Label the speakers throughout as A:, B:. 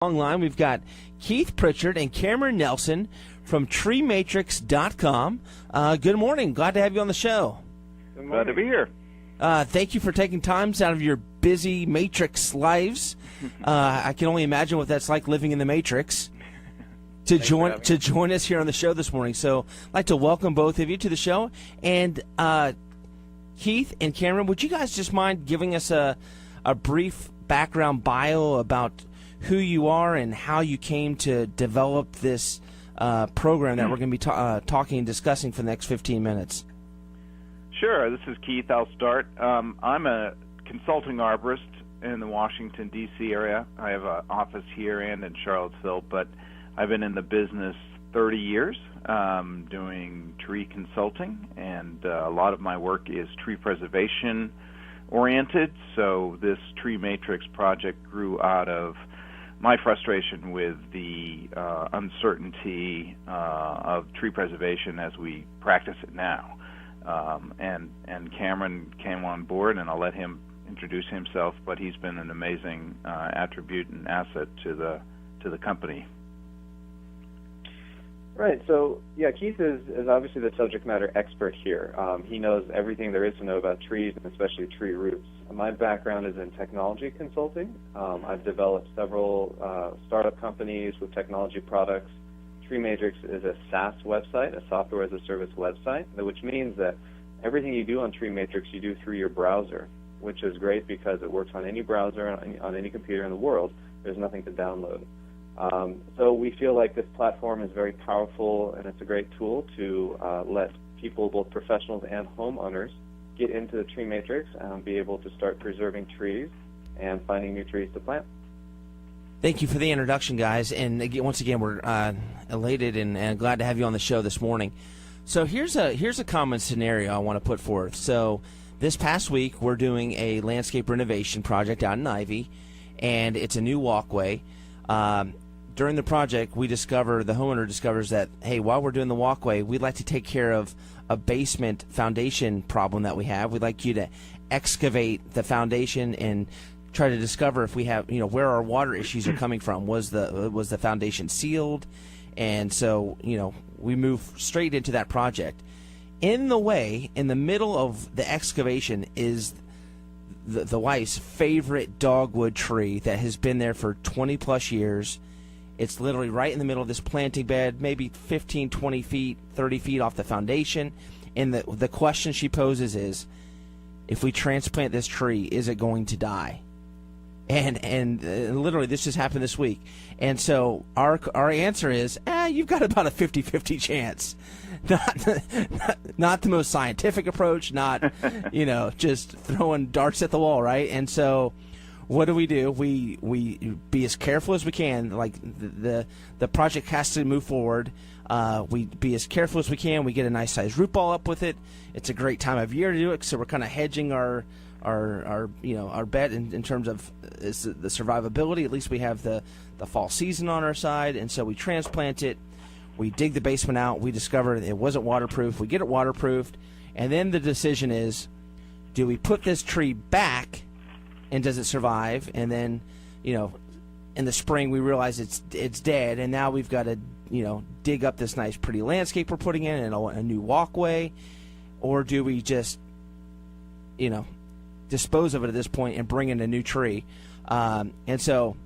A: Online, we've got Keith Pritchard and Cameron Nelson from TreeMatrix.com. Good morning. Glad to have you on the show.
B: Glad to be here.
A: Thank you for taking time out of your busy Matrix lives. I can only imagine what that's like living in the Matrix. To join us here on the show this morning. So I'd like to welcome both of you to the show. And Keith and Cameron, would you guys just mind giving us a brief background bio about who you are and how you came to develop this program that we're going to be talking and discussing for the next 15 minutes?
B: Sure. This is Keith. I'll start. I'm a consulting arborist in the Washington, D.C. area. I have an office here and in Charlottesville, but I've been in the business 30 years doing tree consulting, and a lot of my work is tree preservation oriented. So this Tree Matrix project grew out of my frustration with the uncertainty of tree preservation as we practice it now. And Cameron came on board, and I'll let him introduce himself, but he's been an amazing attribute and asset to the company.
C: Right. So, yeah, Keith is obviously the subject matter expert here. He knows everything there is to know about trees, and especially tree roots. My background is in technology consulting. I've developed several startup companies with technology products. Tree Matrix is a SaaS website, a software as a service website, which means that everything you do on Tree Matrix you do through your browser, which is great because it works on any browser, on any computer in the world. There's nothing to download. So we feel like this platform is very powerful, and it's a great tool to let people, both professionals and homeowners, get into the Tree Matrix and be able to start preserving trees and finding new trees to plant.
A: Thank you for the introduction, guys. And once again, we're elated and glad to have you on the show this morning. So here's a common scenario I want to put forth. So this past week, we're doing a landscape renovation project out in Ivy, and it's a new walkway. During the project, the homeowner discovers that, hey, while we're doing the walkway, we'd like to take care of a basement foundation problem that we have. We'd like you to excavate the foundation and try to discover if we have, where our water issues are coming from. Was the foundation sealed? And so, we move straight into that project. In the middle of the excavation is the wife's favorite dogwood tree that has been there for 20 plus years. It's literally right in the middle of this planting bed, maybe 15, 20 feet, 30 feet off the foundation. And the question she poses is, if we transplant this tree, is it going to die? And literally, this just happened this week. And so our answer is, you've got about a 50-50 chance. Not the most scientific approach, not, just throwing darts at the wall, right? And so what do? We be as careful as we can. Like the project has to move forward. We be as careful as we can. We get a nice sized root ball up with it. It's a great time of year to do it, so we're kind of hedging our bet in terms of the survivability. At least we have the fall season on our side, and so we transplant it. We dig the basement out. We discover it wasn't waterproof. We get it waterproofed, and then the decision is, do we put this tree back, and does it survive? And then, in the spring we realize it's dead, and now we've got to dig up this nice pretty landscape we're putting in and a new walkway, or do we just dispose of it at this point and bring in a new tree? And so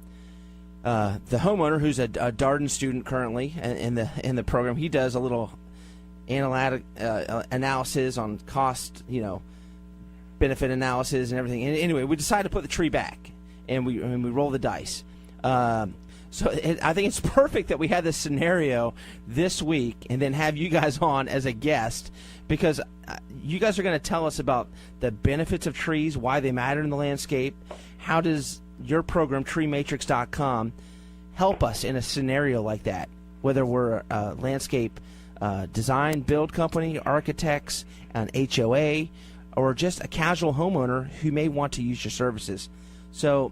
A: the homeowner, who's a Darden student currently in the program, he does a little analytic analysis on cost, benefit analysis and everything. And anyway, we decide to put the tree back, and we roll the dice. So I think it's perfect that we had this scenario this week and then have you guys on as a guest, because you guys are going to tell us about the benefits of trees, why they matter in the landscape. How does your program, TreeMatrix.com, help us in a scenario like that, whether we're a landscape design, build company, architects, an HOA, or just a casual homeowner who may want to use your services. So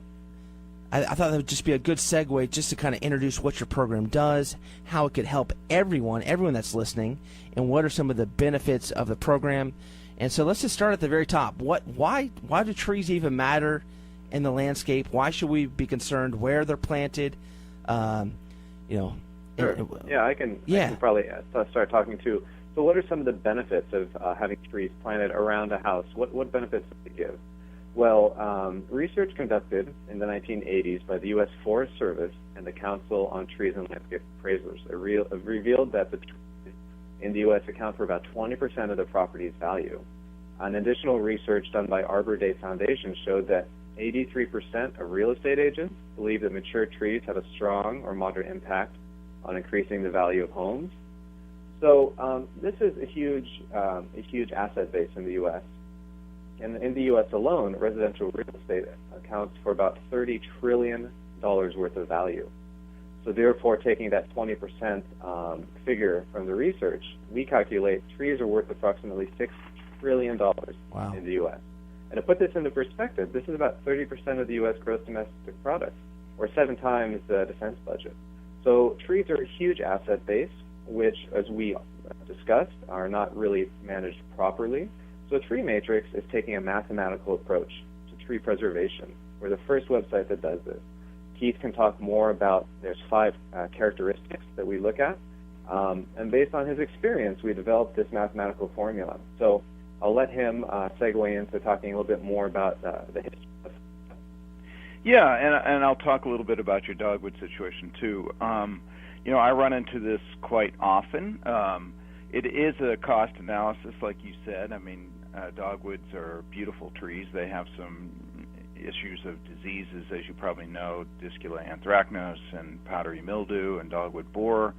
A: I thought that would just be a good segue just to kind of introduce what your program does, how it could help everyone that's listening, and what are some of the benefits of the program. And so let's just start at the very top. Why do trees even matter in the landscape? Why should we be concerned where they're planted? You know.
C: Sure. Yeah, I can probably start talking too. So what are some of the benefits of having trees planted around a house? What benefits does it give? Well, research conducted in the 1980s by the U.S. Forest Service and the Council on Trees and Landscape Appraisers revealed that the trees in the U.S. account for about 20% of the property's value. An additional research done by Arbor Day Foundation showed that 83% of real estate agents believe that mature trees have a strong or moderate impact on increasing the value of homes. So this is a huge asset base in the U.S. And in the U.S. alone, residential real estate accounts for about $30 trillion worth of value. So therefore, taking that 20% figure from the research, we calculate trees are worth approximately $6 trillion in the U.S. And to put this into perspective, this is about 30% of the U.S. gross domestic product, or 7 times the defense budget. So trees are a huge asset base, which, as we discussed, are not really managed properly. So Tree Matrix is taking a mathematical approach to tree preservation. We're the first website that does this. Keith can talk more about, there's 5 characteristics that we look at. And based on his experience, we developed this mathematical formula. So I'll let him segue into talking a little bit more about the history.
B: Yeah, and I'll talk a little bit about your dogwood situation too. You know, I run into this quite often. It is a cost analysis, like you said. I mean, dogwoods are beautiful trees. They have some issues of diseases, as you probably know, discula anthracnose and powdery mildew and dogwood borer,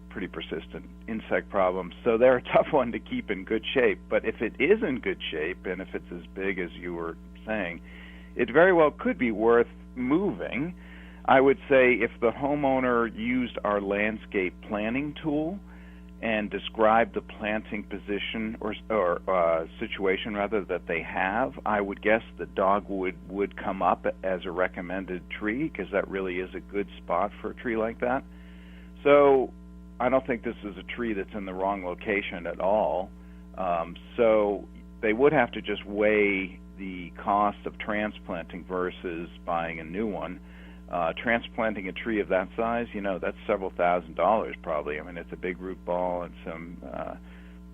B: pretty persistent insect problems. So they're a tough one to keep in good shape. But if it is in good shape, and if it's as big as you were saying, it very well could be worth moving. I would say if the homeowner used our landscape planning tool and described the planting position or situation rather that they have, I would guess the dogwood would come up as a recommended tree, because that really is a good spot for a tree like that. So I don't think this is a tree that's in the wrong location at all. So they would have to just weigh the cost of transplanting versus buying a new one. Transplanting a tree of that size, you know, that's several $1,000s probably. I mean, it's a big root ball and some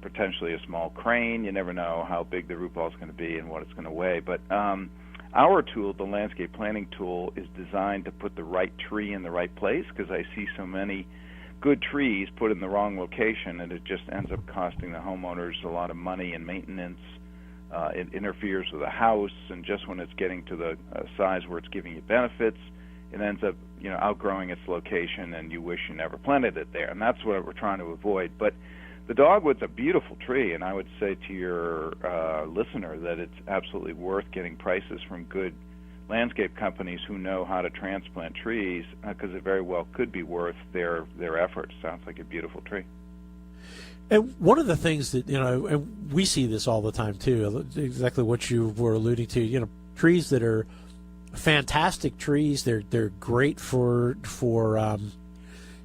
B: potentially a small crane. You never know how big the root ball is going to be and what it's going to weigh. But our tool, the landscape planning tool, is designed to put the right tree in the right place, because I see so many good trees put in the wrong location, and it just ends up costing the homeowners a lot of money and maintenance. It interferes with the house, and just when it's getting to the size where it's giving you benefits, it ends up, you know, outgrowing its location, and you wish you never planted it there. And that's what we're trying to avoid. But the dogwood's a beautiful tree, and I would say to your listener that it's absolutely worth getting prices from good landscape companies who know how to transplant trees, because it very well could be worth their efforts. Sounds like a beautiful tree.
D: And one of the things that, you know, and we see this all the time too, exactly what you were alluding to, you know, trees that are fantastic trees, they're great for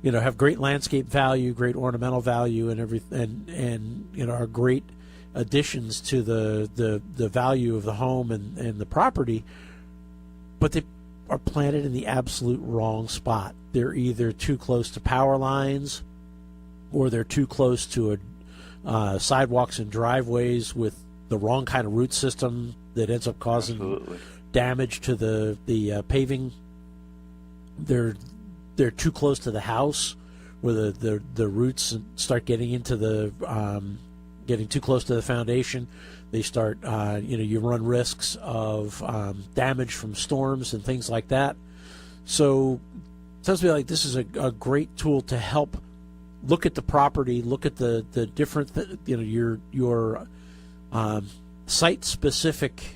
D: you know, have great landscape value, great ornamental value, and everything, and you know, are great additions to the value of the home and the property, but they are planted in the absolute wrong spot. They're either too close to power lines, or they're too close to sidewalks and driveways with the wrong kind of root system that ends up causing damage to the paving. They're too close to the house, where the roots start getting into getting too close to the foundation. They start, you know, you run risks of damage from storms and things like that. So it sounds to me like this is a great tool to help look at the property, look at the different, you know, your site-specific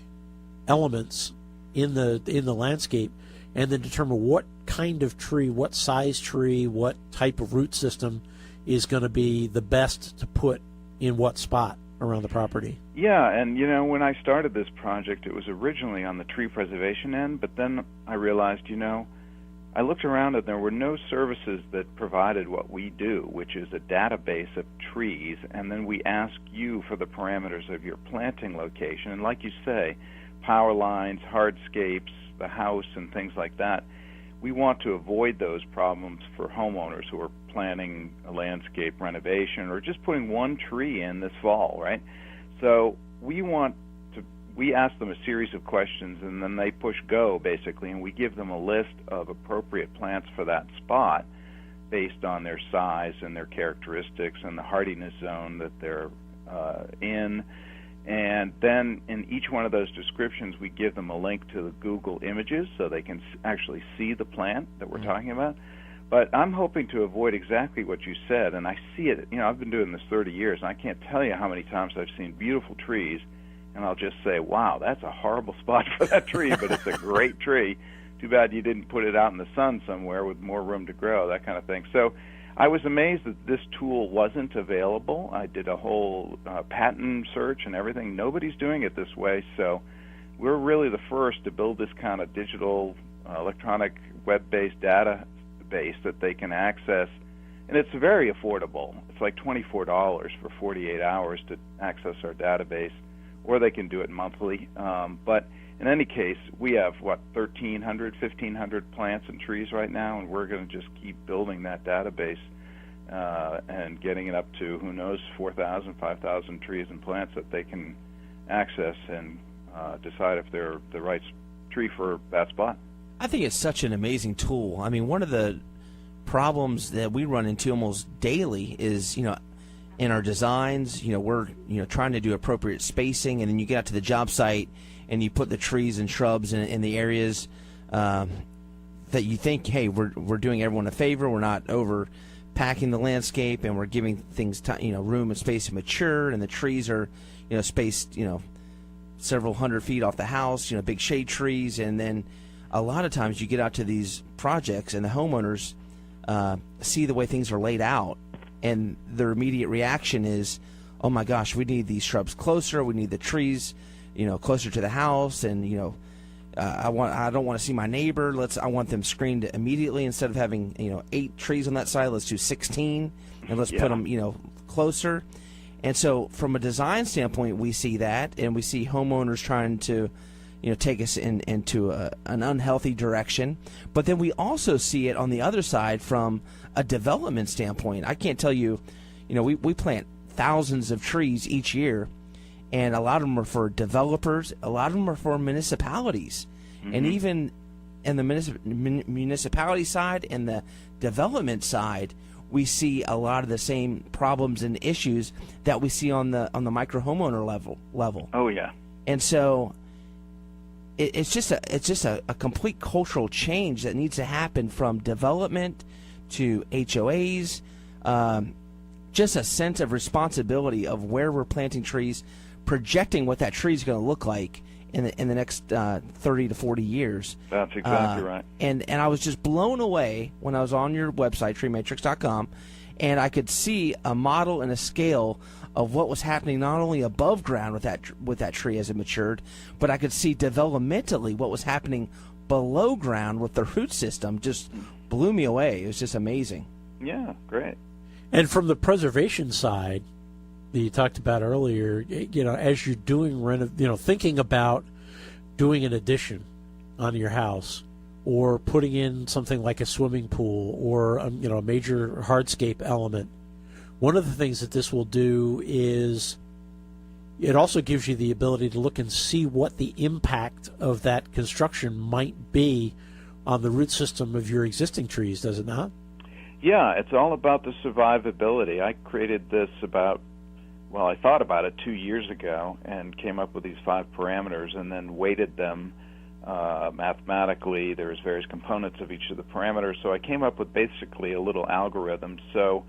D: elements in the landscape, and then determine what kind of tree, what size tree, what type of root system is going to be the best to put in what spot around the property.
B: Yeah, and you know, when I started this project, it was originally on the tree preservation end, but then I realized, you know, I looked around and there were no services that provided what we do, which is a database of trees, and then we ask you for the parameters of your planting location. And like you say, power lines, hardscapes, the house, and things like that. we want to avoid those problems for homeowners who are planning a landscape renovation or just putting one tree in this fall, right? So we ask them a series of questions, and then they push go, basically, and we give them a list of appropriate plants for that spot based on their size and their characteristics and the hardiness zone that they're in. And then in each one of those descriptions, we give them a link to the Google images so they can actually see the plant that we're talking about. But I'm hoping to avoid exactly what you said, and I see it. I've been doing this 30 years, and I can't tell you how many times I've seen beautiful trees, and I'll just say, wow, that's a horrible spot for that tree, but it's a great tree. Too bad you didn't put it out in the sun somewhere with more room to grow, that kind of thing. So I was amazed that this tool wasn't available. I did a whole patent search and everything. Nobody's doing it this way, so we're really the first to build this kind of digital, electronic, web-based database that they can access, and it's very affordable. It's like $24 for 48 hours to access our database, or they can do it monthly. But in any case, we have, 1,300, 1,500 plants and trees right now, and we're going to just keep building that database and getting it up to, who knows, 4,000, 5,000 trees and plants that they can access and decide if they're the right tree for that spot.
A: I think it's such an amazing tool. I mean, one of the problems that we run into almost daily is, in our designs, we're trying to do appropriate spacing, and then you get out to the job site and you put the trees and shrubs in the areas that you think, hey, we're doing everyone a favor. We're not overpacking the landscape, and we're giving things room and space to mature. And the trees are spaced several hundred feet off the house. Big shade trees, and then a lot of times you get out to these projects and the homeowners see the way things are laid out, and their immediate reaction is, oh my gosh, we need these shrubs closer. We need the trees closer to the house, and I don't want to see my neighbor. I want them screened immediately. Instead of having 8 trees on that side, let's do 16, and let's put them closer. And so from a design standpoint, we see that, and we see homeowners trying to take us into an unhealthy direction. But then we also see it on the other side from a development standpoint. I can't tell you, we plant thousands of trees each year, and a lot of them are for developers, a lot of them are for municipalities. Mm-hmm. And even in the municipality side and the development side, we see a lot of the same problems and issues that we see on the micro homeowner level.
B: Oh yeah.
A: And so it's just a complete cultural change that needs to happen from development to HOAs, just a sense of responsibility of where we're planting trees, projecting what that tree is going to look like in the next 30 to 40 years.
B: That's exactly right.
A: And I was just blown away when I was on your website, treematrix.com, and I could see a model and a scale of what was happening not only above ground with that tree as it matured, but I could see developmentally what was happening below ground with the root system. Just blew me away. It was just amazing.
B: Yeah, great.
D: And from the preservation side that you talked about earlier, as you're doing thinking about doing an addition on your house, or putting in something like a swimming pool or a major hardscape element, one of the things that this will do is it also gives you the ability to look and see what the impact of that construction might be on the root system of your existing trees, does it not?
B: Yeah, it's all about the survivability. I created this I thought about it 2 years ago and came up with these 5 parameters and then weighted them mathematically. There's various components of each of the parameters, so I came up with basically a little algorithm. So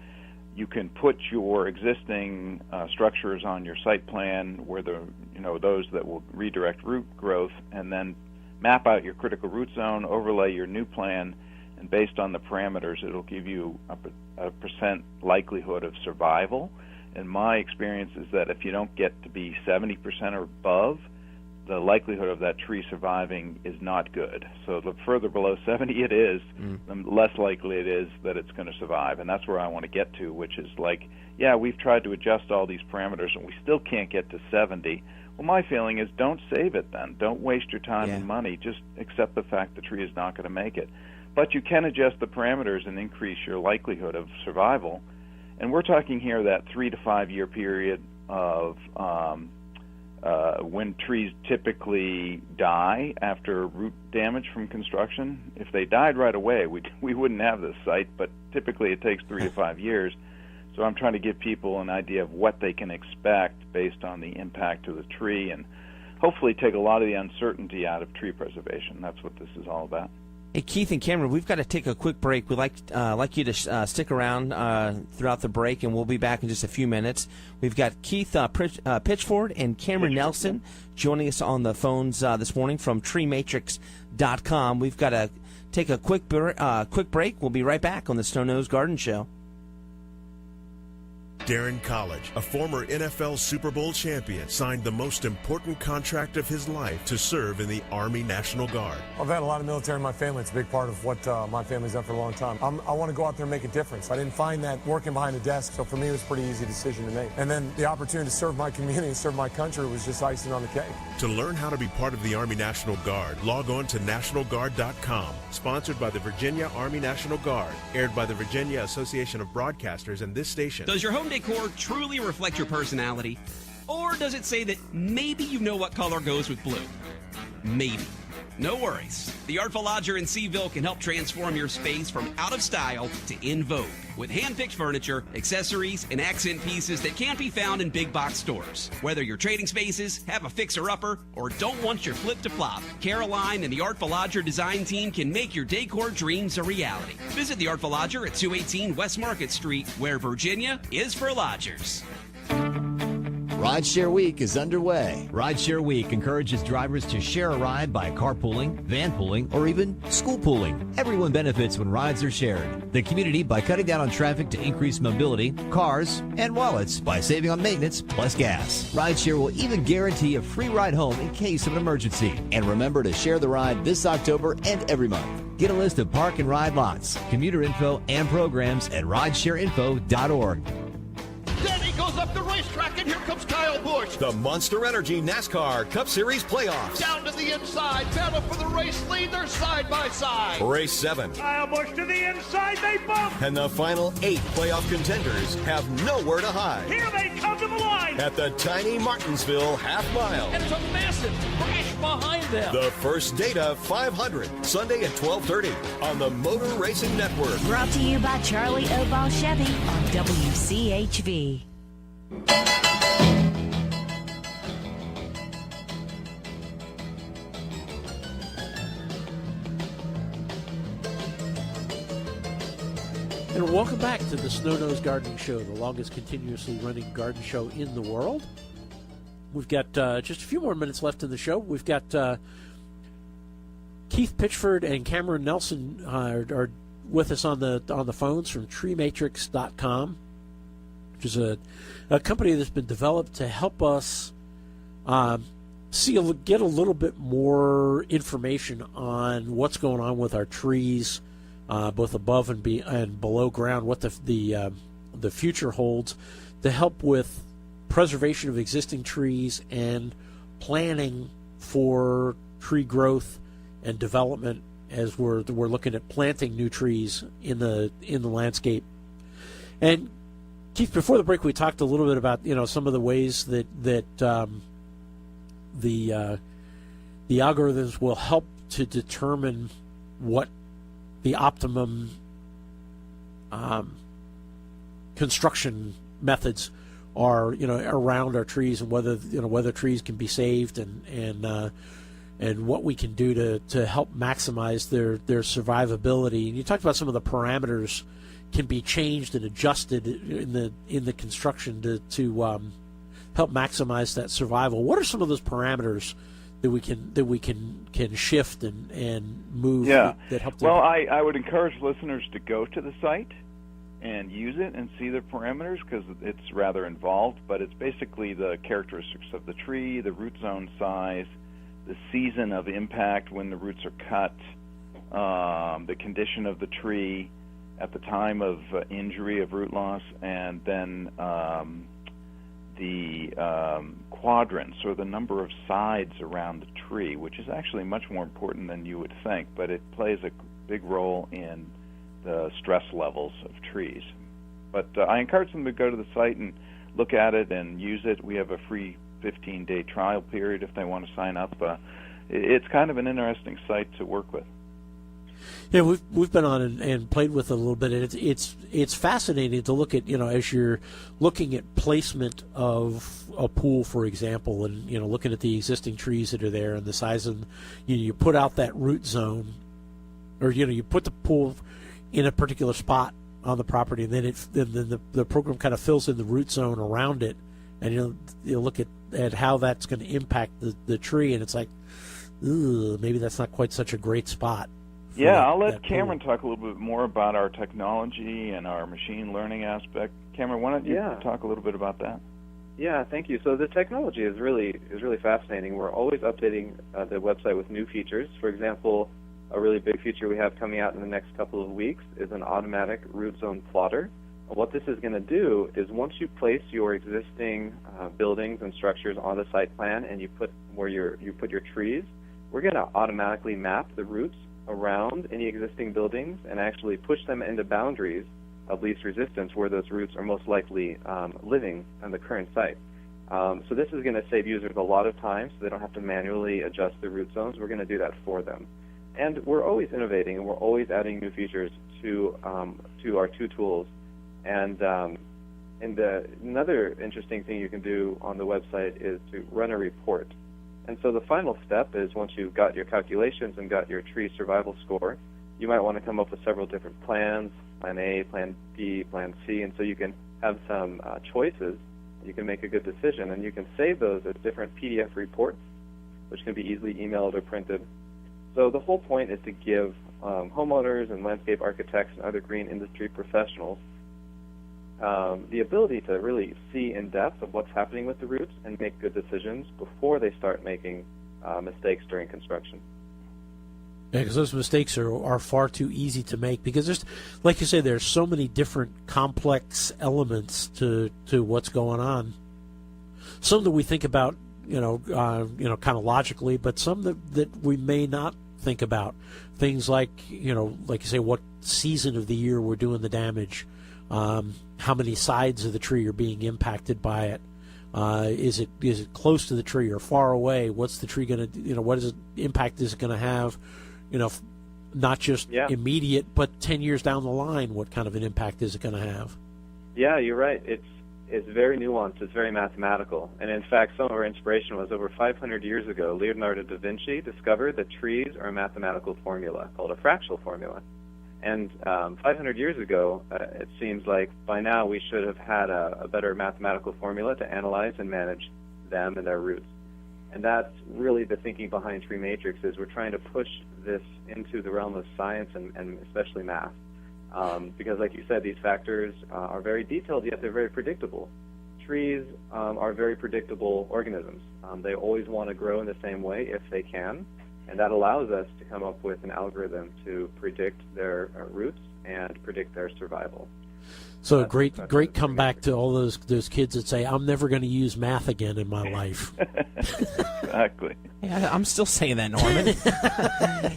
B: you can put your existing structures on your site plan where those that will redirect root growth, and then map out your critical root zone, overlay your new plan, and based on the parameters, it'll give you a percent likelihood of survival. And my experience is that if you don't get to be 70% or above, the likelihood of that tree surviving is not good. So the further below 70 it is, the less likely it is that it's going to survive. And that's where I want to get to, which is we've tried to adjust all these parameters and we still can't get to 70. Well, my feeling is don't save it then. Don't waste your time and money. Just accept the fact the tree is not going to make it. but you can adjust the parameters and increase your likelihood of survival. And we're talking here that 3 to 5 year period of when trees typically die after root damage from construction. If they died right away, we wouldn't have this site, but typically it takes 3 to 5 years. So I'm trying to give people an idea of what they can expect based on the impact of the tree, and hopefully take a lot of the uncertainty out of tree preservation. That's what this is all about.
A: Hey, Keith and Cameron, we've got to take a quick break. We'd like you to stick around throughout the break, and we'll be back in just a few minutes. We've got Keith Pitchford and Cameron Nelson joining us on the phones this morning from treematrix.com. We've got to take a quick break. We'll be right back on the Snow Nose Garden Show.
E: Darren College, a former NFL Super Bowl champion, signed the most important contract of his life to serve in the Army National Guard.
F: I've had a lot of military in my family. It's a big part of what my family's done for a long time. I want to go out there and make a difference. I didn't find that working behind a desk, so for me it was a pretty easy decision to make. And then the opportunity to serve my community and serve my country was just icing on the cake.
E: To learn how to be part of the Army National Guard, log on to nationalguard.com. Sponsored by the Virginia Army National Guard. Aired by the Virginia Association of Broadcasters and this station.
G: Does your home decor truly reflect your personality? Or does it say that maybe you know what color goes with blue? Maybe. No worries. The Artful Lodger in Seaville can help transform your space from out of style to in vogue with hand-picked furniture, accessories, and accent pieces that can't be found in big box stores. Whether you're trading spaces, have a fixer-upper, or don't want your flip to flop, Caroline and the Artful Lodger design team can make your decor dreams a reality. Visit the Artful Lodger at 218 West Market Street, where Virginia is for lodgers.
H: Rideshare Week is underway. Rideshare Week encourages drivers to share a ride by carpooling, van pooling, or even school pooling. Everyone benefits when rides are shared. The community by cutting down on traffic to increase mobility, cars, and wallets by saving on maintenance plus gas. Rideshare will even guarantee a free ride home in case of an emergency. And remember to share the ride this October and every month. Get a list of park and ride lots, commuter info, and programs at rideshareinfo.org.
I: Goes up the racetrack, and here comes Kyle Busch.
J: The Monster Energy NASCAR Cup Series playoffs.
I: Down to the inside, battle for the race lead. They're side by side.
J: Race 7.
I: Kyle Busch to the inside, they bump.
J: And the final 8 playoff contenders have nowhere to hide.
I: Here they come to the line.
J: At the tiny Martinsville half mile.
I: And it's a massive crash behind them.
J: The First Data 500, Sunday at 12:30 on the Motor Racing Network.
K: Brought to you by Charlie Oval Chevy on WCHV.
D: And welcome back to the Snow Nose Gardening Show, the longest continuously running garden show in the world. We've got just a few more minutes left in the show. We've got Keith Pitchford and Cameron Nelson are with us on the phones from treematrix.com, which is a company that's been developed to help us get a little bit more information on what's going on with our trees, both above and below ground, what the future holds, to help with preservation of existing trees and planning for tree growth and development as we're looking at planting new trees in the landscape. And Keith, before the break, we talked a little bit about some of the ways that the algorithms will help to determine what the optimum construction methods are, around our trees, and whether trees can be saved, and what we can do to help maximize their survivability. And you talked about some of the parameters can be changed and adjusted in the construction to help maximize that survival. What are some of those parameters that we can shift and move that help them?
B: Well, I would encourage listeners to go to the site and use it and see the parameters, because it's rather involved, but it's basically the characteristics of the tree, the root zone size, the season of impact when the roots are cut, the condition of the tree at the time of injury, of root loss, and then the quadrants, or the number of sides around the tree, which is actually much more important than you would think, but it plays a big role in the stress levels of trees. But I encourage them to go to the site and look at it and use it. We have a free 15-day trial period if they want to sign up. It's kind of an interesting site to work with.
D: Yeah, we've been on and played with it a little bit. And it's fascinating to look at, as you're looking at placement of a pool, for example, and looking at the existing trees that are there and the size of, you put out that root zone, or you put the pool in a particular spot on the property, and then the program kind of fills in the root zone around it, and you look at how that's going to impact the tree, and it's like, maybe that's not quite such a great spot.
B: Yeah, I'll let Cameron talk a little bit more about our technology and our machine learning aspect. Cameron, why don't you talk a little bit about that?
C: Yeah, thank you. So the technology is really fascinating. We're always updating the website with new features. For example, a really big feature we have coming out in the next couple of weeks is an automatic root zone plotter. What this is going to do is once you place your existing buildings and structures on the site plan and you put your trees, we're going to automatically map the roots around any existing buildings and actually push them into boundaries of least resistance where those roots are most likely living on the current site. So this is going to save users a lot of time so they don't have to manually adjust the root zones. We're going to do that for them. And we're always innovating, and we're always adding new features to our two tools. And another interesting thing you can do on the website is to run a report. And so the final step is once you've got your calculations and got your tree survival score, you might want to come up with several different plans, plan A, plan B, plan C, and so you can have some choices. You can make a good decision, and you can save those as different PDF reports, which can be easily emailed or printed. So the whole point is to give homeowners and landscape architects and other green industry professionals the ability to really see in depth of what's happening with the roots and make good decisions before they start making mistakes during construction.
D: Yeah, because those mistakes are far too easy to make because there's, like you say, there's so many different complex elements to what's going on. Some that we think about, kind of logically, but some that we may not think about. Things like, like you say, what season of the year we're doing the damage, how many sides of the tree are being impacted by it. Is it close to the tree or far away? What's the tree going to, what impact is it going to have? Not just immediate, but 10 years down the line, what kind of an impact is it going to have?
C: Yeah, you're right. It's very nuanced. It's very mathematical. And in fact, some of our inspiration was over 500 years ago, Leonardo da Vinci discovered that trees are a mathematical formula called a fractal formula. And 500 years ago, it seems like by now we should have had a better mathematical formula to analyze and manage them and their roots. And that's really the thinking behind Tree Matrix, is we're trying to push this into the realm of science and especially math. Because like you said, these factors are very detailed, yet they're very predictable. Trees are very predictable organisms. They always want to grow in the same way if they can, and that allows us to come up with an algorithm to predict their roots and predict their survival.
D: So great comeback to all those kids that say, I'm never going to use math again in my life.
B: Exactly.
A: Yeah, I'm still saying that, Norman.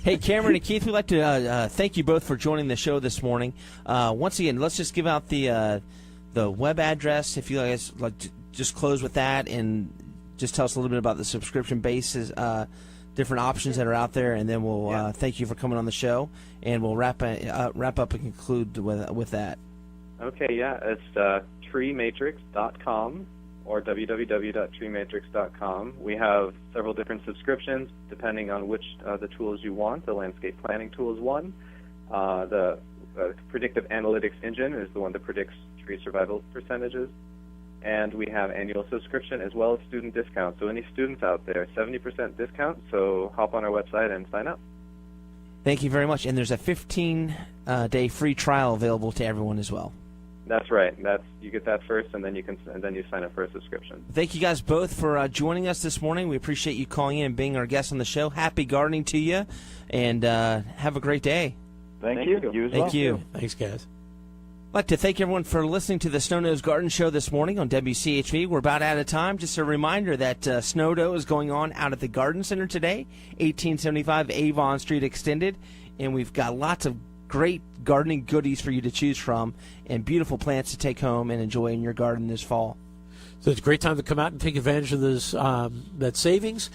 A: Hey, Cameron and Keith, we'd like to thank you both for joining the show this morning. Once again, let's just give out the web address. If you guys like to just close with that and just tell us a little bit about the subscription basis, different options that are out there, and then we'll thank you for coming on the show, and we'll wrap up and conclude with that.
C: Okay, it's treematrix.com or www.treematrix.com. We have several different subscriptions depending on which the tools you want. The landscape planning tool is one. The predictive analytics engine is the one that predicts tree survival percentages. And we have annual subscription as well as student discount. So any students out there, 70% discount. So hop on our website and sign up.
A: Thank you very much. And there's a 15-day free trial available to everyone as well.
C: That's right. You get that first, and then you sign up for a subscription.
A: Thank you guys both for joining us this morning. We appreciate you calling in and being our guest on the show. Happy gardening to you, and have a great day.
B: Thank you. You as well.
A: Thank you.
D: Thanks, guys.
A: I'd like to thank everyone for listening to the Snow Nose Garden Show this morning on WCHV. We're about out of time. Just a reminder that Snow Dough is going on out at the Garden Center today, 1875 Avon Street Extended and we've got lots of great gardening goodies for you to choose from and beautiful plants to take home and enjoy in your garden this fall.
D: So it's a great time to come out and take advantage of this that savings.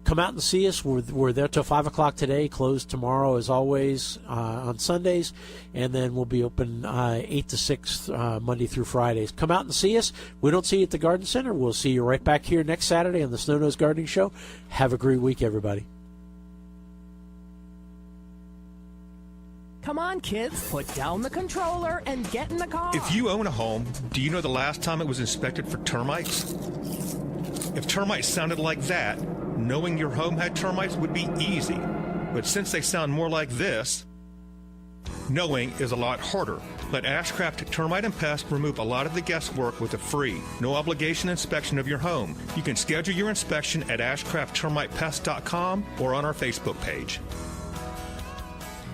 D: Come out and see us. We're there till 5 o'clock today, closed tomorrow as always on Sundays, and then we'll be open 8 to 6 Monday through Fridays. Come out and see us. We don't see you at the Garden Center. We'll see you right back here next Saturday on the Snow Nose Gardening Show. Have a great week, everybody.
L: Come on, kids, put down the controller and get in the car.
M: If you own a home, do you know the last time it was inspected for termites? If termites sounded like that, knowing your home had termites would be easy. But since they sound more like this, knowing is a lot harder. Let Ashcraft Termite and Pest remove a lot of the guesswork with a free, no obligation inspection of your home. You can schedule your inspection at ashcrafttermitepest.com or on our Facebook page.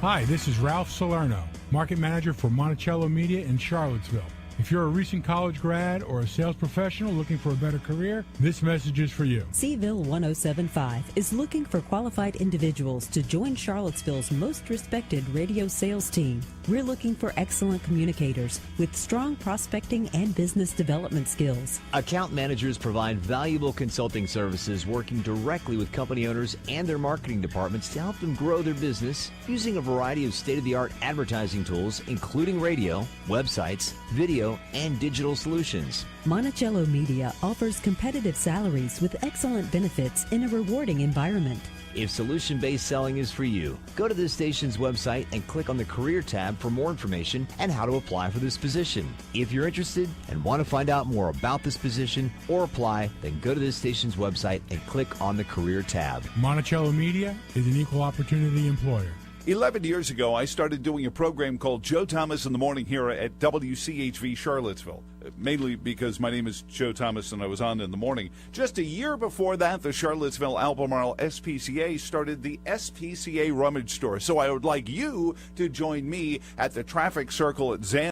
N: Hi, this is Ralph Salerno, Market Manager for Monticello Media in Charlottesville. If you're a recent college grad or a sales professional looking for a better career, this message is for you.
O: Seville 1075 is looking for qualified individuals to join Charlottesville's most respected radio sales team. We're looking for excellent communicators with strong prospecting and business development skills.
H: Account managers provide valuable consulting services working directly with company owners and their marketing departments to help them grow their business using a variety of state-of-the-art advertising tools, including radio, websites, video, and digital solutions.
O: Monticello Media offers competitive salaries with excellent benefits in a rewarding environment.
H: If solution-based selling is for you, go to this station's website and click on the Career tab for more information and how to apply for this position. If you're interested and want to find out more about this position or apply, then go to this station's website and click on the Career tab.
N: Monticello Media is an equal opportunity employer.
P: 11 years ago, I started doing a program called Joe Thomas in the Morning here at WCHV Charlottesville, mainly because my name is Joe Thomas and I was on in the morning. Just a year before that, the Charlottesville Albemarle SPCA started the SPCA Rummage Store. So I would like you to join me at the Traffic Circle at Zan.